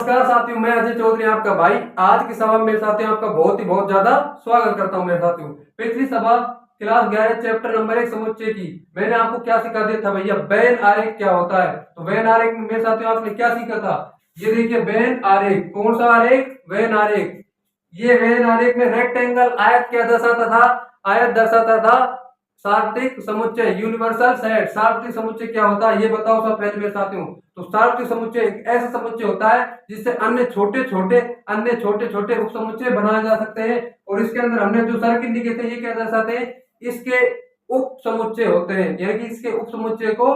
नमस्कार साथियों, मैं अजय चौधरी आपका भाई। आज की सभा में मेरे साथियों आपका बहुत ज्यादा स्वागत करता हूं। मेरे साथियों, पिछली सभा क्लास 11 चैप्टर नंबर 1 समुच्चय की मैंने आपको क्या सिखा दिया था भैया, वेन आरेख क्या होता है। तो वेन आरेख में मेरे साथियों आपने क्या सीखा था, ये देखिए वेन आरेख। कौन सा आरेख? वेन आरेख। ये वेन आरेख में रेक्टेंगल आयत क्या दर्शाता था? आयत दर्शाता था सार्वत्रिक समुच्चय, यूनिवर्सल सेट। सार्वत्रिक समुच्चय क्या होता है ये बताओ सब पहले मेरे साथियों। तो सार्वत्रिक समुच्चय एक ऐसा समुच्चय होता है जिससे अन्य छोटे छोटे उप समुच्चय बनाए जा सकते हैं। और इसके अंदर हमने जो सर्किल लिखे थे ये क्या दर्शाते हैं? इसके उप समुच्चय होते हैं, यानी कि इसके उप समुच्चय को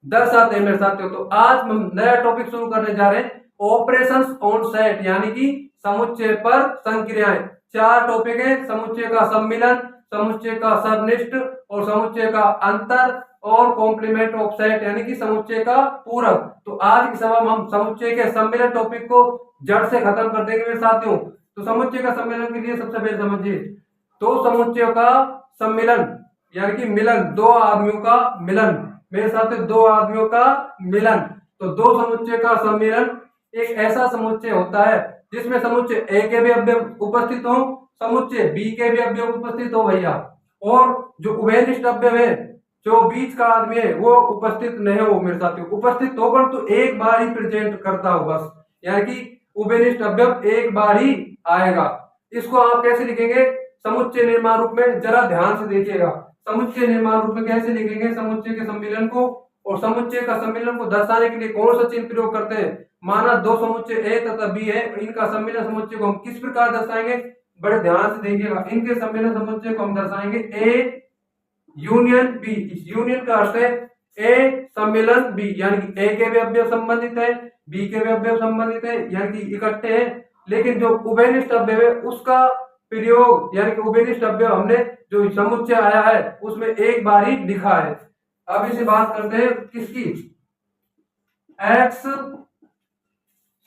दर्शाते हैं मेरे साथियों। तो आज हम नया टॉपिक शुरू करने जा रहे हैं, ऑपरेशंस ऑन सेट, यानी कि समुच्चय पर संक्रियाएं। 4 टॉपिक है: समुच्चय का सम्मिलन, समुच्चय का सबनिष्ठ, और समुच्चय का अंतर, और कॉम्प्लीमेंट ऑफ सेट यानी कि समुच्चय का पूरक। तो आज की सभा में हम समुच्चय के सम्मिलन टॉपिक को जड़ से खत्म कर देंगे मेरे साथियों। तो समुच्चय का सम्मिलन के लिए सबसे पहले समझिए, दो समुच्चयों का सम्मिलन यानी कि मिलन, दो आदमियों का मिलन। मेरे साथ दो आदमियों का मिलन। तो दो समुच्चय का सम्मिलन एक ऐसा समुच्चय होता है जिसमें समुच्चय ए के भी अवयव उपस्थित हो, समुच्चय बी के भी अवयव उपस्थित हो भैया, और जो उभयनिष्ठ अवयव है, जो बीच का आदमी है, वो उपस्थित नहीं हो मेरे साथियों। उपस्थित हो पर तो एक बार ही प्रेजेंट करता हो बस, यानी कि उभयनिष्ठ अवयव एक बार ही आएगा। इसको आप कैसे लिखेंगे समुच्चय निर्माण रूप में? जरा ध्यान से देखिएगा, समुच्चय निर्माण रूप में कैसे लिखेंगे समुच्चय के सम्मिलन को। और समुच्चय का सम्मिलन को दर्शाने के लिए कौन सा चिन्ह प्रयोग करते हैं? माना दो समुच्चय ए तथा बी है, इनका सम्मिलन समुच्चय को हम किस प्रकार दर्शाएंगे? बड़े ध्यान से देखिएगा, इनके सम्मिलन समुच्चय को हम दर्शाएंगे ए यूनियन बी। इस यूनियन का अर्थ है ए सम्मिलन बी, यानी कि ए के भी अवयव संबंधित है, बी के भी अवयव संबंधित है, यानी कि इकट्ठे हैं। लेकिन जो उभयनिष्ठ अवयव है उसका प्रयोग, यानी कि उभयनिष्ठ अवयव हमने जो समुच्चय आया है उसमें एक बार ही लिखा है। अब इसे बात करते हैं किसकी? एक्स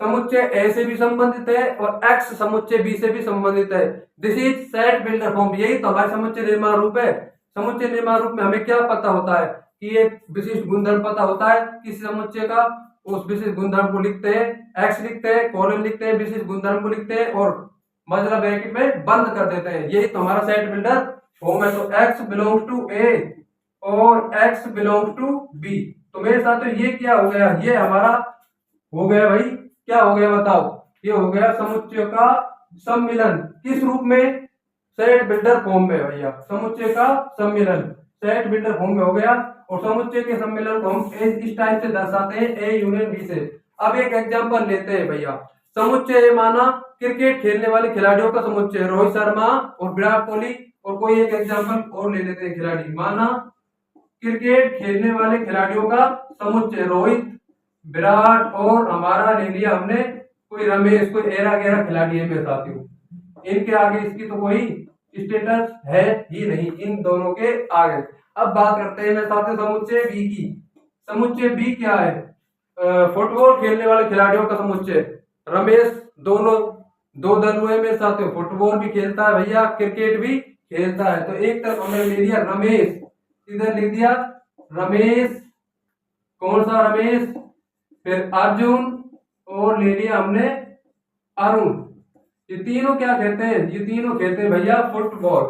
समुच्चय ए से भी संबंधित है और एक्स समुच्चय बी से भी संबंधित है। This is set builder form. यही तो हमारे समुच्चय निर्माण रूप है। समुच्चय निर्माण रूप में हमें क्या पता होता है कि एक विशिष्ट गुणधर्म पता होता है किसी समुच्चय का, उस विशिष्ट गुणधर्म को लिखते हैं, एक्स लिखते हैं, कॉलन लिखते हैं, विशिष्ट गुणधर्म को लिखते हैं और मजला ब्रैकेट में बंद कर देते हैं। यही तो हमारा सेट बिल्डर फॉर्म है। तो एक्स बिलोंग्स टू ए और एक्स बिलोंग्स टू बी। तो मेरे साथ तो ये क्या हो गया? ये हमारा हो गया भाई, क्या हो गया बताओ? ये हो गया समुच्चय का सम्मिलन। किस रूप में? सेट बिल्डर फॉर्म में भैया। समुच्चय का सम्मिलन सेट बिल्डर फॉर्म में हो गया। और समुच्चय के सम्मिलन को हम इस टाइप से दर्शाते हैं, ए यूनियन बी से। अब एक एग्जांपल लेते हैं भैया। समुच्चय माना क्रिकेट खेलने वाले खिलाड़ियों का समुच्चय, रोहित शर्मा और विराट कोहली। और कोई एक एग्जांपल और ले लेते हैं खिलाड़ी, माना क्रिकेट खेलने वाले खिलाड़ियों का समुच्चय, रोहित, विराट, और हमारा ले लिया हमने कोई रमेश, कोई एरा गैरा खिलाड़ी है मेरे साथियों। इनके आगे इसकी तो कोई स्टेटस है ही नहीं, इन दोनों के आगे। अब बात करते हैं मेरे साथियों समुच्चय बी की। समुच्चय बी क्या है? फुटबॉल खेलने वाले खिलाड़ियों का समुच्चय, रमेश, दोनों दो दल हुए मेरे साथियों। फुटबॉल भी खेलता है भैया, क्रिकेट भी खेलता है। तो एक तरफ हमने ले लिया रमेश, इधर लिख दिया रमेश, कौन सा रमेश, फिर अर्जुन, और ले लिया हमने अरुण। ये तीनों क्या कहते हैं? ये तीनों कहते हैं भैया फुटबॉल।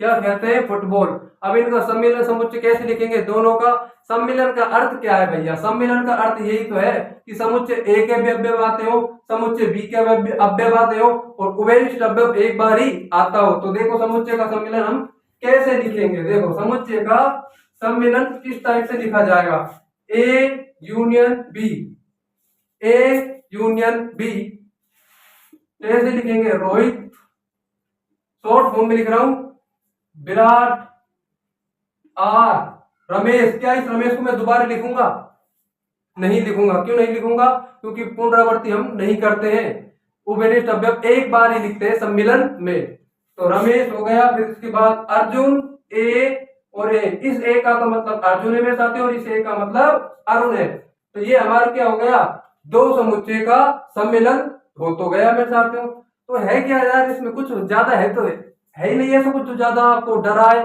क्या कहते हैं? फुटबॉल। अब इनका सम्मिलन समुच्चय कैसे लिखेंगे? दोनों का सम्मिलन का अर्थ क्या है भैया? सम्मिलन का अर्थ यही तो है कि समुच्चय ए के भी अवयव आते हो, समुच्चय बी के अवयव आते हो और उभयनिष्ठ अवयव एक बार ही आता हो। तो देखो समुच्चय का सम्मिलन हम कैसे लिखेंगे? देखो समुच्चय का सम्मिलन किस टाइप से लिखा जाएगा? A union B, A union B कैसे लिखेंगे? रोहित, शॉर्ट फॉर्म में लिख रहा हूं, विराट, आर, रमेश। क्या इस रमेश को मैं दोबारा लिखूंगा? नहीं लिखूंगा। क्यों नहीं लिखूंगा? क्योंकि पुनरावृत्ति हम नहीं करते हैं, उभयनिष्ठ अवयव एक बार ही लिखते हैं सम्मिलन में। तो रमेश हो गया, फिर इसके बाद अर्जुन, ए और ए। इस ए का तो मतलब अर्जुन है मेरे साथियों और इस ए का मतलब अरुण है। तो ये हमारा क्या हो गया? दो समुच्चय का सम्मिलन हो तो गया मेरे साथियों। तो है क्या यार इसमें? कुछ ज्यादा है तो है ही नहीं ऐसा कुछ जो ज्यादा आपको डराए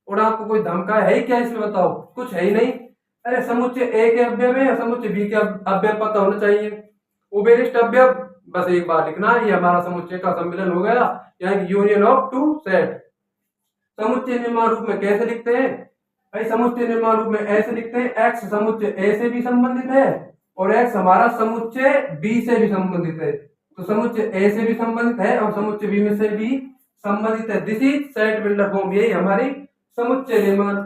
और आपको कोई धमकाए, है ही क्या इसमें बताओ? कुछ है ही नहीं। अरे समुच्चय ए के अवयव है, समुच्चय बी के अवयव पता होना चाहिए। उभयनिष्ठ अवयव बस एक बार लिखना है, ये हमारा समुच्चय का सम्मिलन हो गया, यानी यूनियन ऑफ टू सेट। समुच्चय निर्माण रूप में कैसे लिखते हैं भाई? समुच्चय निर्माण रूप में ऐसे लिखते हैं, एक्स समुच्चय ए से भी संबंधित है और एक्स हमारा समुच्चय बी से भी संबंधित है। तो समुच्चय ए से भी संबंधित है और समुच्चय बी में से भी संबंधित है। This is set builder form, यही हमारी समुच्चय निर्माण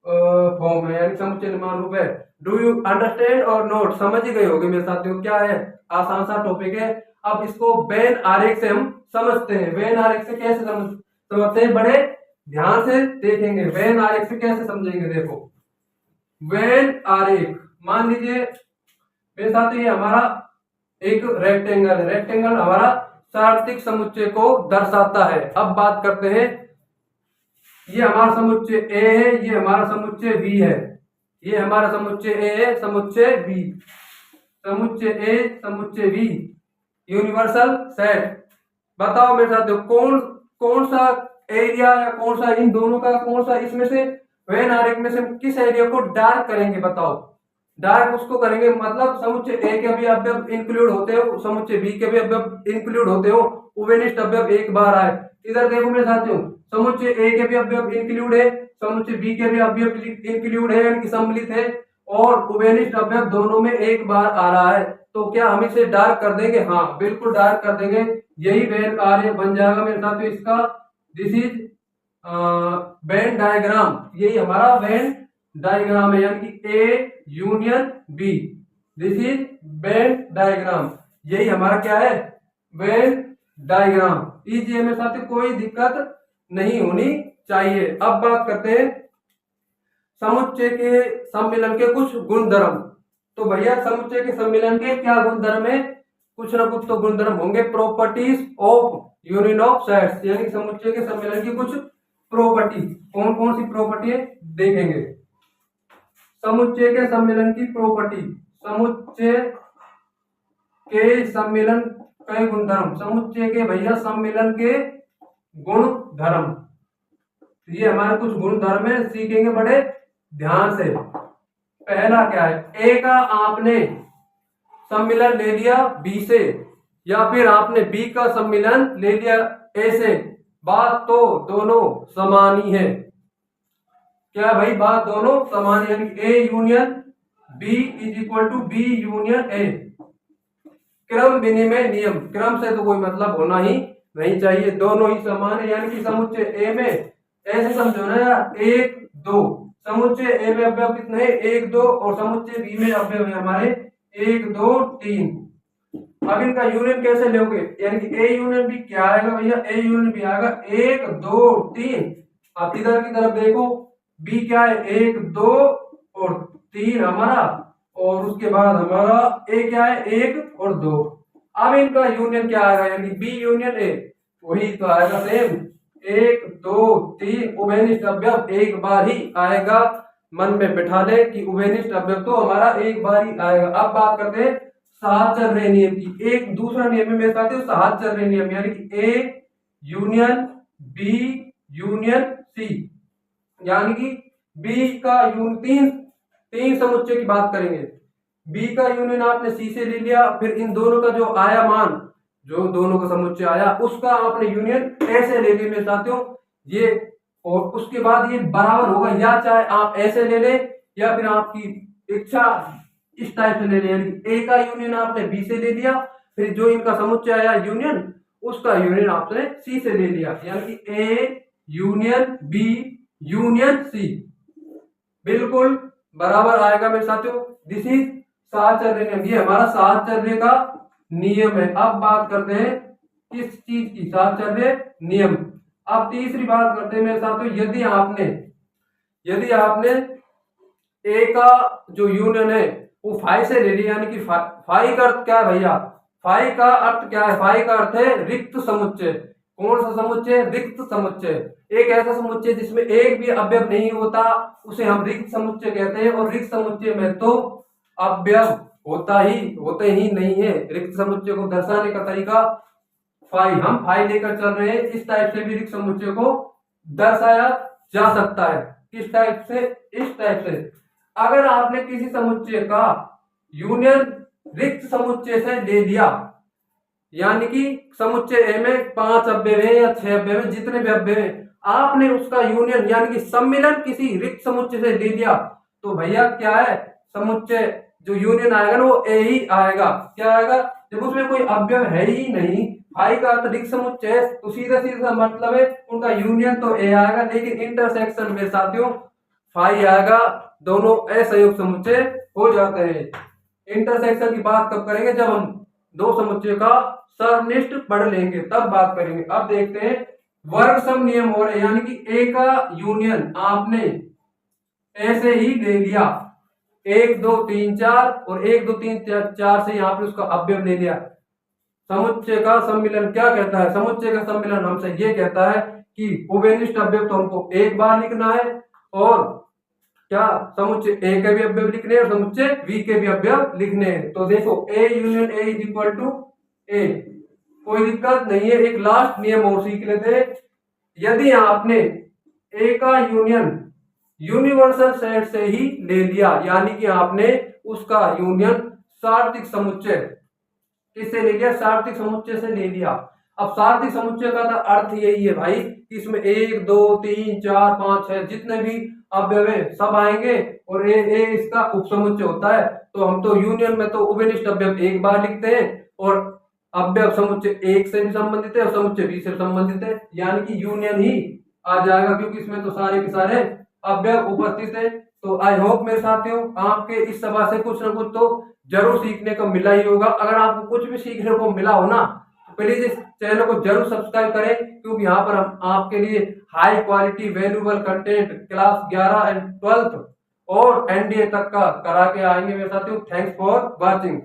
फॉर्म है, यानी समुच्चय निर्माण रूप है। डू यू अंडरस्टैंड और नोट? समझ ही गए होंगे मेरे साथियों, क्या है, आसान सा टॉपिक है। अब इसको वेन आरेख से हम समझते हैं। वेन आरेख से कैसे समझते हैं? बड़े ध्यान से देखेंगे। वेन आरेख से कैसे समझेंगे? देखो, वेन आरेख, मान लीजिए मेरे साथ ये हमारा एक रेक्टेंगल है। रेक्टेंगल हमारा सार्वत्रिक समुच्चय को दर्शाता है। अब बात करते हैं, ये हमारा समुच्चय ए है, ये हमारा समुच्चय बी है। ये हमारा समुच्चय ए है, समुच्चय बी, समुच्चय ए, समुच्चय बी, यूनिवर्सल सेट। बताओ मेरे साथ कौन सा एरिया या कौन सा इन दोनों का, कौन सा इसमें से वेन आरेख में से किस एरिया को डार्क करेंगे? बताओ। डार्क उसको करेंगे, मतलब समुच्चय ए के भी अवयव इंक्लूड होते हो, समुच्चय बी के भी अवयव इंक्लूड होते हो, उभयनिष्ठ अवयव एक बार आए। इधर देखो मेरे साथियों, समुच्चय ए के भी अवयव इंक्लूड है, समुच्चय बी के भी अवयव इंक्लूड है, यानी सम्मिलित है, और उभयनिष्ठ अवयव दोनों में एक बार आ रहा है। तो क्या हम इसे डार्क कर देंगे? हाँ, बिल्कुल डार्क कर देंगे। यही वेन आरेख बन जाएगा मेरे साथियों इसका। दिस इज वेन डायग्राम, यही हमारा वेन डायग्राम है, यानी कि A union B. This is Venn diagram, यही हमारा क्या है? Venn diagram. इजी है मेरे साथियों, कोई दिक्कत नहीं होनी चाहिए। अब बात करते हैं समुच्चय के सम्मिलन के कुछ गुणधर्म। तो भैया समुच्चय के सम्मिलन के क्या गुणधर्म है? कुछ ना कुछ तो गुणधर्म होंगे। Properties of union of sets, यानी समुच्चय के सम्मिलन की कुछ प्रॉपर्टी। कौन कौन सी प्रॉपर्टी है देखेंगे। समुच्चय के सम्मिलन की प्रॉपर्टी, समुच्चय के सम्मिलन के गुणधर्म, समुच्चय के भैया सम्मिलन के गुण धर्म। ये हमारे कुछ गुण धर्म है, सीखेंगे बड़े ध्यान से। पहला क्या है? ए का आपने सम्मिलन ले लिया बी से, या फिर आपने बी का सम्मिलन ले लिया ए से, बात तो दोनों समान ही है। क्या भाई? बात दोनों समान है, यानी A union B is equal to B union A. क्रम विनिमय नियम, क्रम से तो कोई मतलब होना ही नहीं चाहिए, दोनों ही समान है। यानी कि समुच्चय ए में ऐसे समझो ना यार, 1 2, समुच्चय ए में अवयव कितने हैं? 1 2, और समुच्चय बी में अवयव है हमारे 1 2 3। अब इनका यूनियन कैसे लोगे? यानी कि ए यूनियन बी क्या आएगा भैया? ए यूनियन बी आएगा 1 2 3। अब इधर की तरफ देखो, बी क्या है? 1 2 और 3 हमारा, और उसके बाद हमारा ए क्या है? 1 और 2। अब इनका यूनियन क्या आएगा? यानी बी यूनियन ए, वही तो आएगा सेम, 1 2 3। उभयनिष्ठ अवयव एक बार ही आएगा। मन में बिठा ले कि उभयनिष्ठ अवयव तो हमारा एक बार ही आएगा। अब बात करते हैं साहचर्य नियम की। एक दूसरा नियम है मेरे साथ, साहचर्य नियम, यानी कि A union B union C, यानी कि बी का यूनियन तीन समुच्चय की बात करेंगे। बी का यूनियन आपने सी से ले लिया, फिर इन दोनों का जो आया मान, जो दोनों का समुच्चय आया, उसका आपने यूनियन ऐसे ले लिया मेरे साथियों ये, और उसके बाद ये बराबर होगा, या चाहे आप ऐसे ले ले या फिर आपकी इच्छा इस टाइप से ले ले। यानी ए का यूनियन आपने बी से ले लिया, फिर जो इनका समुच्चय आया यूनियन, उसका यूनियन आपने सी से ले लिया, यानी कि A union B union C बिल्कुल बराबर आएगा मेरे साथियों। दिस इज साहचर्य नियम, ये हमारा साहचर्य का नियम है। अब बात करते हैं किस चीज की? साहचर्य नियम। अब तीसरी बात करते हैं मेरे साथियों, यदि आपने ए का जो यूनियन है वो फाई से ले लिया, यानी कि फाई का अर्थ क्या है भैया? फाई का अर्थ क्या है? फाई का अर्थ है रिक्त समुच्चय। कौन सा समुच्चय? रिक्त समुच्चय। एक ऐसा समुच्चय जिसमें एक भी अवयव नहीं होता उसे हम रिक्त समुच्चय कहते हैं, और रिक्त समुच्चय में तो अवयव होते ही नहीं है। रिक्त समुच्चय को दर्शाने का तरीका फाई, हम फाई लेकर चल रहे हैं, इस टाइप से भी रिक्त समुच्चय को दर्शाया जा सकता है। किस टाइप से? इस टाइप से। अगर आपने किसी समुच्चय का यूनियन रिक्त समुच्चय से ले लिया, यानी कि समुच्चय ए में 5 अवयव हैं या 6 अवयव हैं, जितने भी अवयव हैं, आपने उसका यूनियन यानी कि सम्मिलन किसी रिक्त समुच्चय से ले लिया तो भैया क्या है, समुच्चय जो यूनियन आएगा ना वो ए ही आएगा। क्या आएगा, जब उसमें कोई अवयव है ही नहीं, फाई का अर्थ रिक्त समुच्चय, तो सीधा सीधा मतलब है उनका यूनियन तो ए आएगा, लेकिन इंटरसेक्शन में साथियों फाई आएगा, दोनों असहयोग समुच्चय हो जाते हैं। इंटरसेक्शन की बात कब करेंगे, जब हम दो समुच्चय का सर्वनिष्ठ पढ़ लेंगे तब बात करेंगे। अब देखते हैं वर्ग सम नियम हो रहे, यानी कि ए का यूनियन आपने ऐसे ही ले लिया, 1 2 3 4 और 1 2 3 4 से यहाँ पे उसका अवयव ले लिया। समुच्चय का सम्मिलन क्या कहता है, समुच्चय का सम्मिलन हमसे ये कहता है कि उभयनिष्ठ अवयव तो हमको एक बार लिखना है, और क्या समुच्चय ए के भी अवयव लिखने हैं और समुच्चय वी के भी अवयव लिखने हैं। तो देखो A union A is equal to A, कोई दिक्कत नहीं है। एक लास्ट नियम और सीख लेते हैं, यदि आपने ए का यूनियन यूनिवर्सल सेट से ही ले लिया, यानी कि आपने उसका यूनियन सार्वत्रिक समुच्चय किससे ले लिया, सार्वत्रिक समुच्चय से ले लिया। अब सार्वत्रिक समुच्चय का अर्थ यही है भाई कि इसमें 1 2 3 4 5 6 जितने भी अवयव सब आएंगे और ए इसका उपसमुच्चय होता है। तो हम तो यूनियन में तो उभयनिष्ठ अवयव एक बार लिखते हैं और अवयव समुच्चय एक से भी संबंधित है और समुच्चय बी से संबंधित है, यानी कि यूनियन ही आ जाएगा, क्योंकि इसमें तो सारे के सारे अवयव उपस्थित है। तो आई होप मेरे साथियों आपके इस सभा से कुछ ना कुछ तो जरूर सीखने को मिला ही होगा। अगर आपको कुछ भी सीखने को मिला हो ना, तो प्लीज इस चैनल को जरूर सब्सक्राइब करें, क्योंकि यहाँ पर हम आपके लिए high quality valuable content class 11 and 12 और एनडीए तक का करा के आएंगे मेरे साथियों। Thanks for watching.